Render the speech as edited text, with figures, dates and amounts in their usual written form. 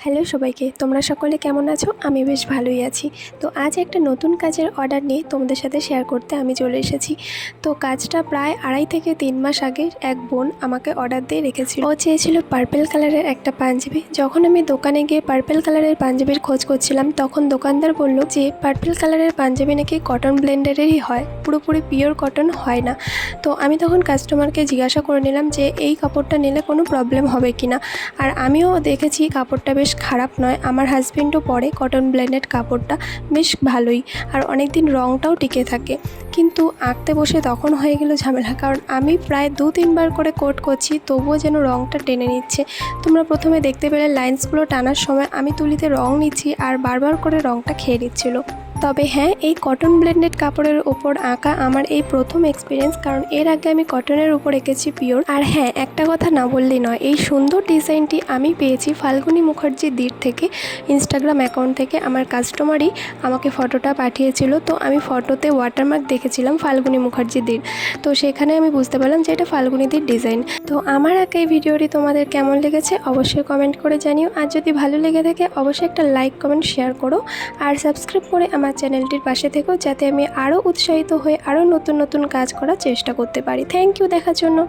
Hello সবাইকে, তোমরা সকলে কেমন আছো? আমি বেশ ভালোই আছি। তো আজ একটা নতুন কাজের অর্ডার নিয়ে তোমাদের সাথে শেয়ার করতে আমি চলে এসেছি। তো কাজটা প্রায় 2.5 থেকে 3 মাস আগে এক বোন আমাকে অর্ডার দিয়ে রেখেছিল। ও চেয়েছিল পার্পেল কালারের একটা পাঞ্জাবি। যখন আমি দোকানে গিয়ে পার্পেল কালারের পাঞ্জাবির খোঁজ করছিলাম, তখন দোকানদার বলল যে পার্পেল কালারের পাঞ্জাবি নাকি কটন ব্লেন্ডারেরই হয়, পুরোপুরি পিওর কটন হয় না। তো আমি তখন কাস্টমারকে জিজ্ঞাসা করে নিলাম যে এই কাপড়টা নিলে কোনো প্রবলেম হবে কি না। আর আমিও দেখেছি কাপড়টা বেশ খারাপ নয়, আমার হাজবেন্ডও পরে কটন ব্লেন্ডেড কাপড়টা বেশ ভালোই, আর অনেক দিন রঙটাও টিকে থাকে। কিন্তু আঁকতে বসে তখন হয়ে গেল ঝামেলা, কারণ আমি প্রায় 2-3 বার করে কোট করছি, তবুও যেন রঙটা টেনে নিচ্ছে। তোমরা প্রথমে দেখতে পেলে লাইন্সগুলো টানার সময় আমি তুলিতে রঙ নিচ্ছি আর বারবার করে রঙটা খেয়ে নিচ্ছিলো। তবে হ্যাঁ, এই কটন ব্লেন্ডেড কাপড়ের ওপর আঁকা আমার এই প্রথম এক্সপিরিয়েন্স, কারণ এর আগে আমি কটনের উপর এঁকেছি পিওর। আর হ্যাঁ, একটা কথা না বললেই নয়, এই সুন্দর ডিজাইনটি আমি পেয়েছি ফাল্গুনী মুখার্জি দির থেকে, ইনস্টাগ্রাম অ্যাকাউন্ট থেকে। আমার কাস্টমারই আমাকে ফটোটা পাঠিয়েছিল, তো আমি ফটোতে ওয়াটারমার্ক দেখেছিলাম ফাল্গুনী মুখার্জি দির, তো সেখানে আমি বুঝতে পারলাম যে এটা ফাল্গুনী দির ডিজাইন। তো আমার আঁকা এই ভিডিওটি তোমাদের কেমন লেগেছে অবশ্যই কমেন্ট করে জানিও, আর যদি ভালো লেগে থাকে অবশ্যই একটা লাইক কমেন্ট শেয়ার করো, আর সাবস্ক্রাইব করে আমার চ্যানেলটির পাশে থেকো, যাতে আমি আরও উৎসাহিত হয়ে আরও নতুন নতুন কাজ করার চেষ্টা করতে পারি। থ্যাংক ইউ দেখার জন্য।